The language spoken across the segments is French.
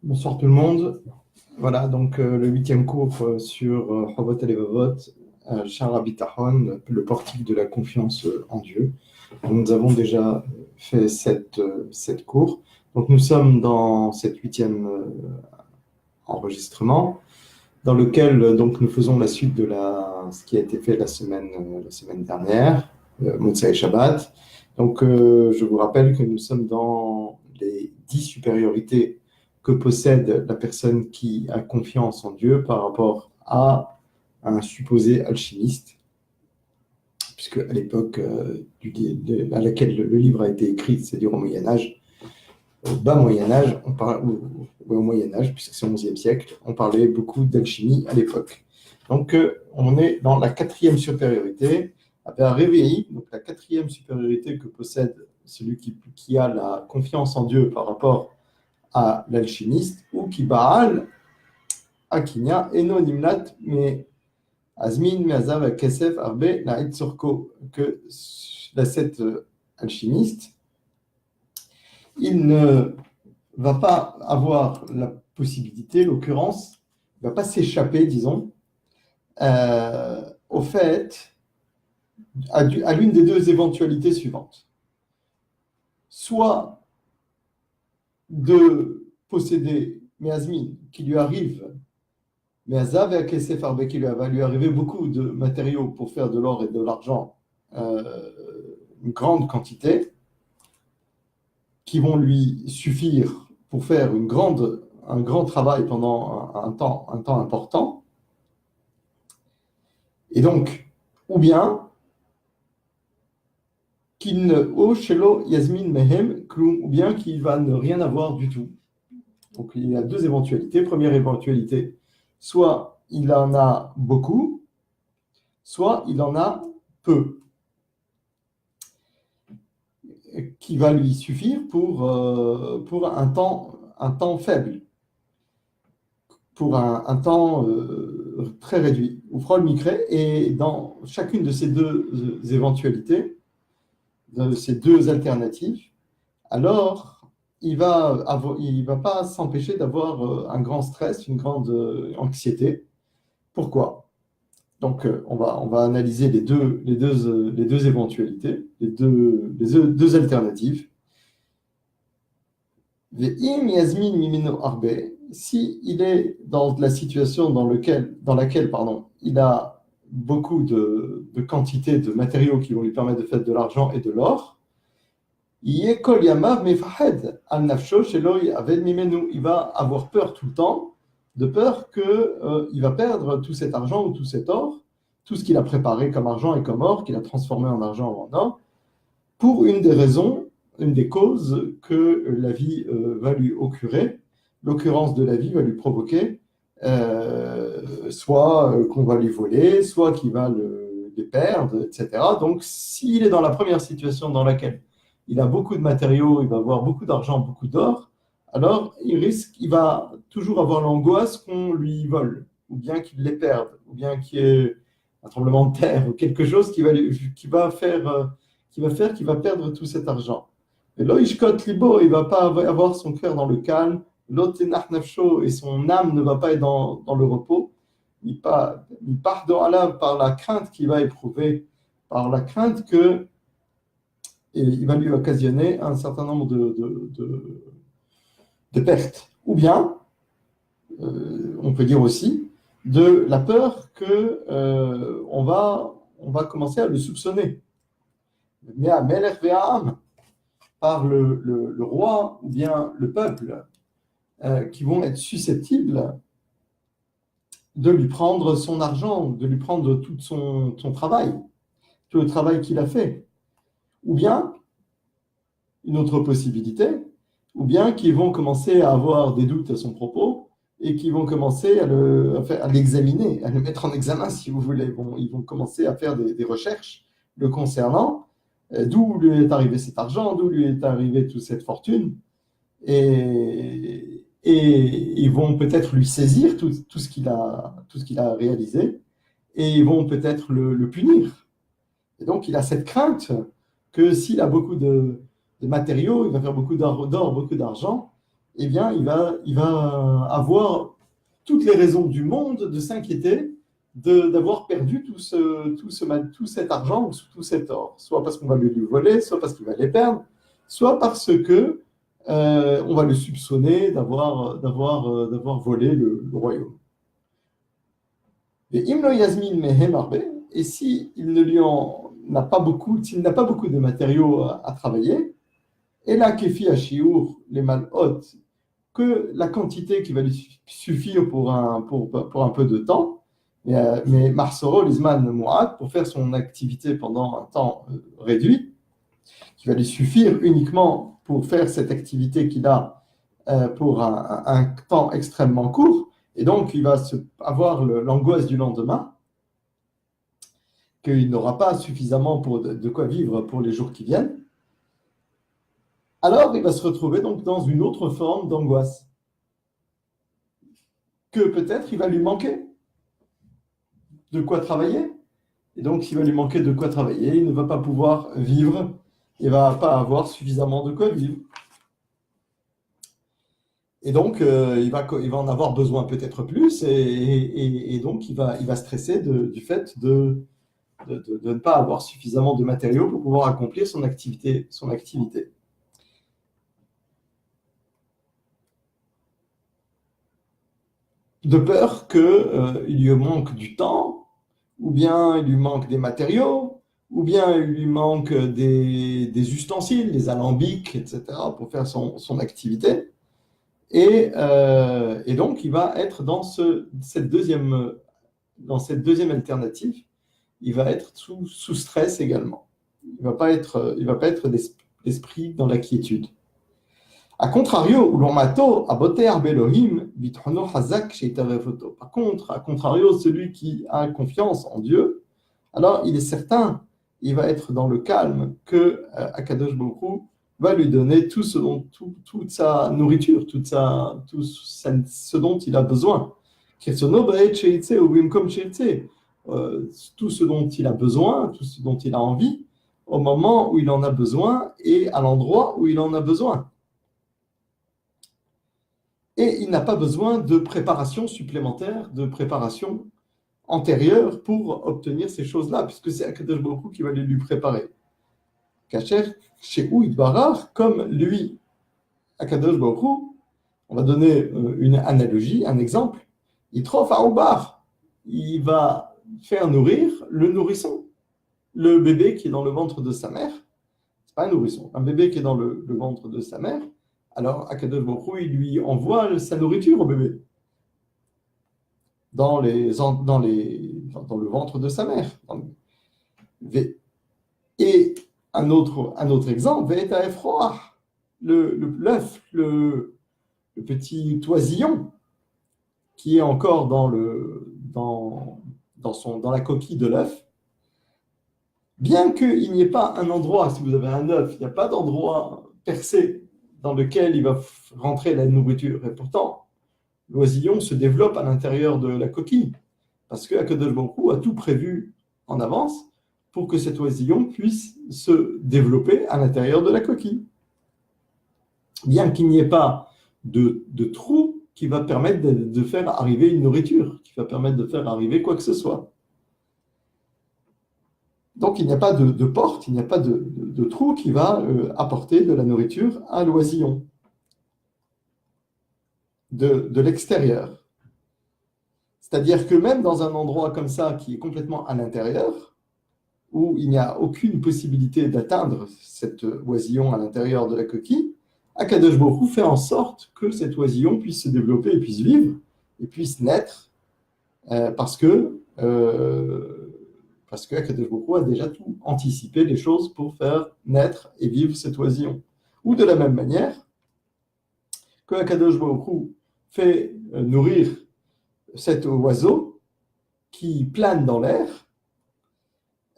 Bonsoir tout le monde. Voilà, donc le 8e cours sur Chovot HaLevavot, Sha'ar HaBitachon, le portique de la confiance en Dieu. Nous avons déjà fait sept cours. Donc nous sommes dans cette 8e enregistrement, dans lequel donc nous faisons la suite de ce qui a été fait la semaine dernière, Motzei Shabbat. Donc je vous rappelle que nous sommes dans les 10 supériorités que possède la personne qui a confiance en Dieu par rapport à un supposé alchimiste, puisque à l'époque à laquelle le livre a été écrit, c'est-à-dire au Moyen-Âge, au bas Moyen-Âge, au Moyen-Âge, puisque c'est au XIe siècle, on parlait beaucoup d'alchimie à l'époque. Donc on est dans la 4e supériorité, avec un réveil, donc la 4e supériorité que possède celui qui a la confiance en Dieu par rapport à l'alchimiste, ou qui Baal, Akinya, Eno Nimlat, mais Azmin, Meazav, Kesef, Arbe, Naït Surko, que cet alchimiste, il ne va pas avoir la possibilité, l'occurrence, il ne va pas s'échapper, disons, au fait, à l'une des deux éventualités suivantes. Soit de posséder Meazmin, qui lui arrive, Meazav et Kesef Arbe, qui va lui arriver beaucoup de matériaux pour faire de l'or et de l'argent, une grande quantité, qui vont lui suffire pour faire un grand travail pendant un temps important. Et donc, ou bien qu'il ne shelo Yasmin Mehem Klum, ou bien qu'il va ne rien avoir du tout. Donc il y a deux éventualités. Première éventualité, soit il en a beaucoup, soit il en a peu, qui va lui suffire pour un temps faible, pour un temps très réduit. Oufrol Mikré, et dans chacune de ces deux éventualités, de ces deux alternatives, alors il va pas s'empêcher d'avoir un grand stress, une grande anxiété. Pourquoi ? Donc on va analyser les deux éventualités, les deux alternatives. Si il est dans la situation dans laquelle il a beaucoup de quantité de matériaux qui vont lui permettre de faire de l'argent et de l'or, il va avoir peur tout le temps, de peur qu'il va perdre tout cet argent ou tout cet or, tout ce qu'il a préparé comme argent et comme or, qu'il a transformé en argent ou en or, pour une des raisons, une des causes que la vie va lui occurer. L'occurrence de la vie va lui provoquer soit qu'on va lui voler, soit qu'il va les perdre, etc. Donc, s'il est dans la première situation dans laquelle il a beaucoup de matériaux, il va avoir beaucoup d'argent, beaucoup d'or, alors il va toujours avoir l'angoisse qu'on lui vole, ou bien qu'il les perde, ou bien qu'il y ait un tremblement de terre, ou quelque chose qui va faire qu'il va perdre tout cet argent. Et là, Libo, il ne va pas avoir son cœur dans le calme, et son âme ne va pas être dans le repos. Il part par la crainte qu'il va éprouver, par la crainte que il va lui occasionner un certain nombre de pertes. Ou bien, on peut dire aussi, de la peur qu'on va commencer à le soupçonner. Mais à Melech Ve'am, par le roi ou bien le peuple, qui vont être susceptibles de lui prendre son argent, de lui prendre tout son travail, tout le travail qu'il a fait. Ou bien, une autre possibilité, ou bien qu'ils vont commencer à avoir des doutes à son propos et qu'ils vont commencer à l'examiner, à le mettre en examen, si vous voulez. Ils vont commencer à faire des recherches le concernant, d'où lui est arrivé cet argent, d'où lui est arrivée toute cette fortune, et ils vont peut-être lui saisir tout ce qu'il a réalisé, et ils vont peut-être le punir. Et donc, il a cette crainte que s'il a beaucoup de matériaux, il va faire beaucoup d'or, beaucoup d'argent, eh bien, il va avoir toutes les raisons du monde de s'inquiéter d'avoir perdu tout cet argent ou tout cet or, soit parce qu'on va lui voler, soit parce qu'il va les perdre, soit parce que on va le soupçonner d'avoir volé le royaume. Et Imlo Yasmin Mehem Arbe, et s'il n'a pas beaucoup, s'il n'a pas beaucoup de matériaux à travailler, et là, Kefi Ashiour, les malhot, que la quantité qui va lui suffire pour un peu de temps, mais Marsoro, Lisman Mouad, pour faire son activité pendant un temps réduit, qui va lui suffire uniquement pour faire cette activité qu'il a pour un temps extrêmement court, et donc il va avoir l'angoisse du lendemain, qu'il n'aura pas suffisamment de quoi vivre pour les jours qui viennent. Alors il va se retrouver donc dans une autre forme d'angoisse, que peut-être il va lui manquer de quoi travailler, et donc s'il va lui manquer de quoi travailler, il ne va pas pouvoir vivre, il ne va pas avoir suffisamment de quoi vivre. Et donc, il va en avoir besoin peut-être plus, et donc il va stresser du fait de ne pas avoir suffisamment de matériaux pour pouvoir accomplir son activité. De peur qu'il lui manque du temps, ou bien il lui manque des matériaux, ou bien il lui manque des ustensiles, des alambics, etc., pour faire son activité. Et donc, il va être dans cette deuxième alternative, il va être sous stress également. Il ne va pas être l'esprit dans la quiétude. A contrario, ulomato aboter belohim bitrono hazak sheitarefoto. Par contre, à contrario, celui qui a confiance en Dieu, alors il est certain, il va être dans le calme que Akadosh Baruch Hu va lui donner toute sa nourriture, tout ce dont il a besoin. Tout ce dont il a besoin, tout ce dont il a envie, au moment où il en a besoin et à l'endroit où il en a besoin. Et il n'a pas besoin de préparation supplémentaire, de préparation antérieure pour obtenir ces choses-là, puisque c'est Akadosh Baruch Hu qui va les lui préparer. Kacher, chez Ouidbarar, comme lui, Akadosh Baruch Hu, on va donner une analogie, un exemple. Il trof à Oubar, il va faire nourrir le nourrisson, le bébé qui est dans le ventre de sa mère. C'est pas un nourrisson, un bébé qui est dans le ventre de sa mère. Alors, Akadosh Baruch Hu, il lui envoie sa nourriture au bébé dans le ventre de sa mère. Et un autre exemple, Ve'eta Efroah, l'œuf, le petit oisillon qui est encore dans la coquille de l'œuf. Bien qu'il n'y ait pas un endroit, si vous avez un œuf, il n'y a pas d'endroit percé dans lequel il va rentrer la nourriture. Et pourtant, l'oisillon se développe à l'intérieur de la coquille, parce que Akadosh Baruch Hu a tout prévu en avance pour que cet oisillon puisse se développer à l'intérieur de la coquille. Bien qu'il n'y ait pas de trou qui va permettre de faire arriver une nourriture, qui va permettre de faire arriver quoi que ce soit. Donc, il n'y a pas de porte, il n'y a pas de trou qui va apporter de la nourriture à l'oisillon de l'extérieur. C'est-à-dire que même dans un endroit comme ça qui est complètement à l'intérieur, où il n'y a aucune possibilité d'atteindre cet oisillon à l'intérieur de la coquille, Akadosh Baruch Hu fait en sorte que cet oisillon puisse se développer et puisse vivre et puisse naître parce que Akadosh Baruch Hu a déjà tout anticipé les choses pour faire naître et vivre cet oisillon. Ou de la même manière que Akadosh Baruch Hu fait nourrir cet oiseau qui plane dans l'air,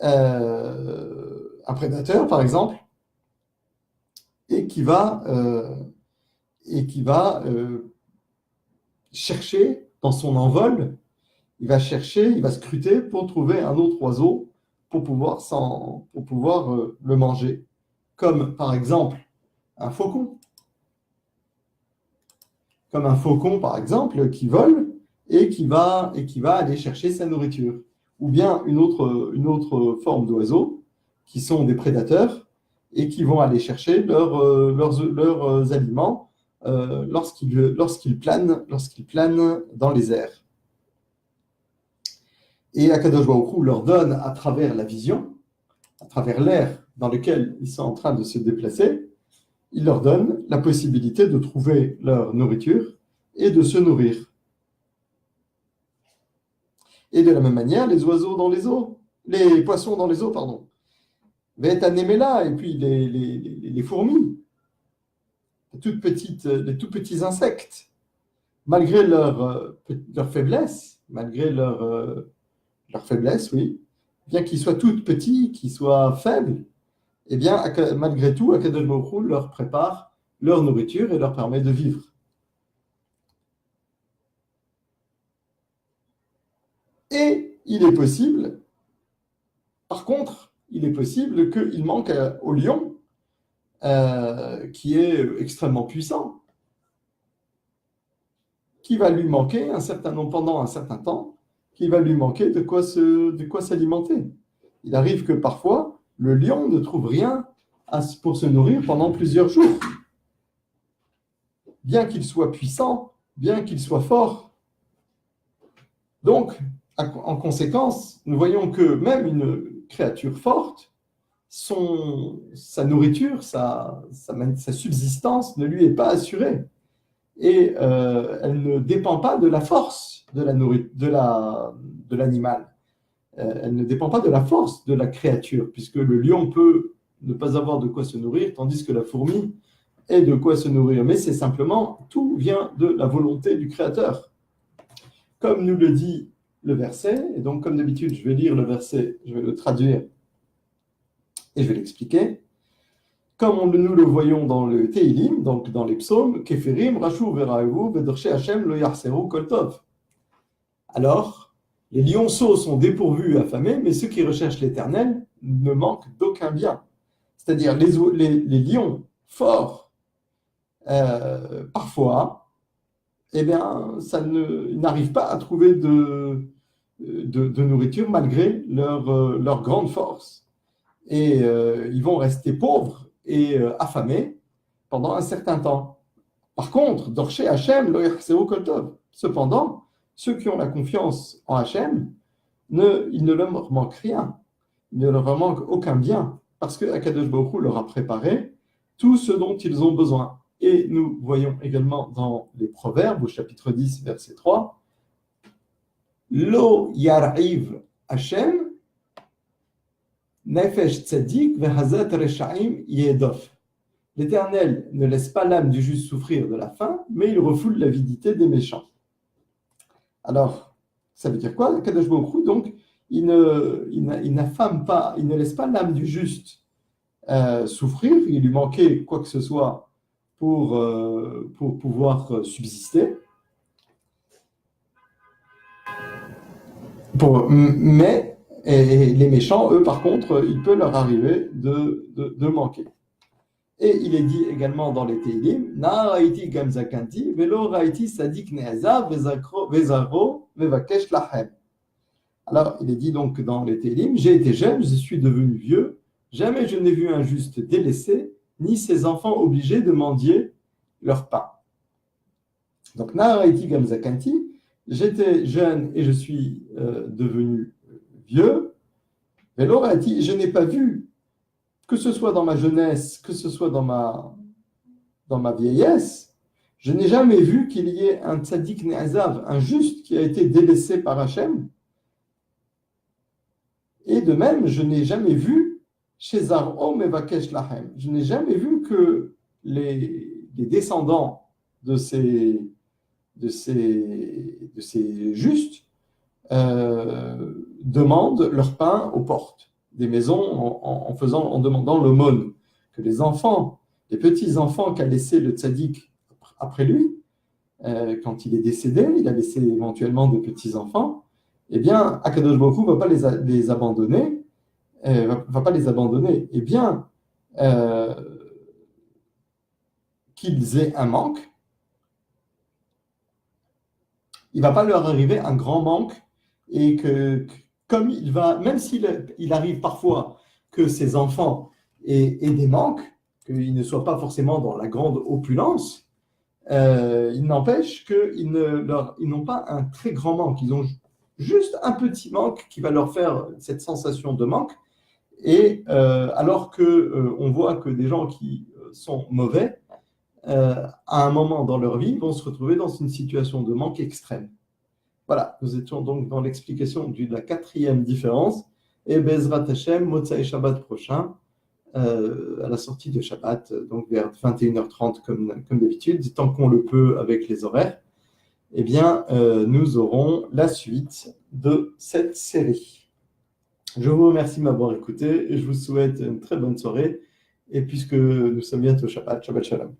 un prédateur par exemple, et qui va chercher dans son envol, il va scruter pour trouver un autre oiseau pour pouvoir le manger, comme par exemple un faucon. comme un faucon par exemple, qui vole et qui va aller chercher sa nourriture. Ou bien une autre forme d'oiseaux qui sont des prédateurs et qui vont aller chercher leurs aliments lorsqu'ils planent dans les airs. Et Akadosh Baruch Hu leur donne à travers la vision, à travers l'air dans lequel ils sont en train de se déplacer, il leur donne la possibilité de trouver leur nourriture et de se nourrir. Et de la même manière, les oiseaux dans les eaux, les poissons dans les eaux, pardon. Vétanéméla, et puis les fourmis, les tout petits insectes, malgré leur faiblesse, oui, bien qu'ils soient tout petits, qu'ils soient faibles, eh bien, malgré tout, Akadosh Baruch Hu leur prépare leur nourriture et leur permet de vivre. Et il est possible, par contre, qu'il manque au lion, qui est extrêmement puissant, qui va lui manquer pendant un certain temps, qui va lui manquer de quoi s'alimenter. Il arrive que parfois, le lion ne trouve rien pour se nourrir pendant plusieurs jours. Bien qu'il soit puissant, bien qu'il soit fort. Donc, en conséquence, nous voyons que même une créature forte, sa nourriture, sa subsistance ne lui est pas assurée. Et elle ne dépend pas de la force de l'animal. Elle ne dépend pas de la force de la créature, puisque le lion peut ne pas avoir de quoi se nourrir, tandis que la fourmi ait de quoi se nourrir. Mais c'est simplement, tout vient de la volonté du Créateur. Comme nous le dit le verset, et donc comme d'habitude, je vais lire le verset, je vais le traduire et je vais l'expliquer. Comme nous le voyons dans le Teilim, donc dans les psaumes, Keferim, Rachou, Veraevu, Vedorshe Hashem, Lo Yarseru, Kol Tov. Alors, les lionceaux sont dépourvus et affamés, mais ceux qui recherchent l'éternel ne manquent d'aucun bien. C'est-à-dire les lions forts, parfois, eh bien, ils n'arrivent pas à trouver de nourriture malgré leur grande force. Et ils vont rester pauvres et affamés pendant un certain temps. Par contre, Dorché Hachem, lo yachseu kol tov. Cependant, ceux qui ont la confiance en Hachem, il ne leur manque rien. Il ne leur manque aucun bien. Parce que Akadosh Baruch Hu leur a préparé tout ce dont ils ont besoin. Et nous voyons également dans les Proverbes, au chapitre 10, verset 3, Lo yar'iv Hachem, Nefesh tzadik vehazat reshaim yedof. L'Éternel ne laisse pas l'âme du juste souffrir de la faim, mais il refoule l'avidité des méchants. Alors, ça veut dire quoi? Kadosh Baruch Hu, donc, il n'affame pas, il ne laisse pas l'âme du juste souffrir, il lui manquait quoi que ce soit pour pouvoir subsister. Mais les méchants, eux, par contre, il peut leur arriver de manquer. Et il est dit également dans les Teilim, Na raiti gamzakanti, velo raiti sadik neazav, vezaro, vevakesh lachem. Alors, il est dit donc dans les Teilim, j'ai été jeune, je suis devenu vieux, jamais je n'ai vu un juste délaissé, ni ses enfants obligés de mendier leur pain. Donc, Na raiti gamzakanti, j'étais jeune et je suis devenu vieux. Velo raiti, je n'ai pas vu, que ce soit dans ma jeunesse, que ce soit dans ma vieillesse, je n'ai jamais vu qu'il y ait un tzaddik ne'azav, un juste qui a été délaissé par Hachem. Et de même, je n'ai jamais vu chez Zar'o mevakesh lachem. Je n'ai jamais vu que les descendants de ces justes demandent leur pain aux portes des maisons en demandant l'aumône, que les petits-enfants qu'a laissé le tzaddik après lui, quand il est décédé, il a laissé éventuellement des petits-enfants, eh bien, Akadosh Baruch Hu ne va pas les abandonner, Eh bien, qu'ils aient un manque, il ne va pas leur arriver un grand manque et comme même s'il arrive parfois que ces enfants aient des manques, qu'ils ne soient pas forcément dans la grande opulence, il n'empêche qu'ils n'ont pas un très grand manque. Ils ont juste un petit manque qui va leur faire cette sensation de manque. Et alors qu'on voit que des gens qui sont mauvais, à un moment dans leur vie, vont se retrouver dans une situation de manque extrême. Voilà, nous étions donc dans l'explication de la quatrième différence. Et Bezrat Hashem, Motsai Shabbat prochain, à la sortie de Shabbat, donc vers 21h30 comme d'habitude, tant qu'on le peut avec les horaires, eh bien, nous aurons la suite de cette série. Je vous remercie de m'avoir écouté et je vous souhaite une très bonne soirée. Et puisque nous sommes bientôt Shabbat, Shabbat Shalom.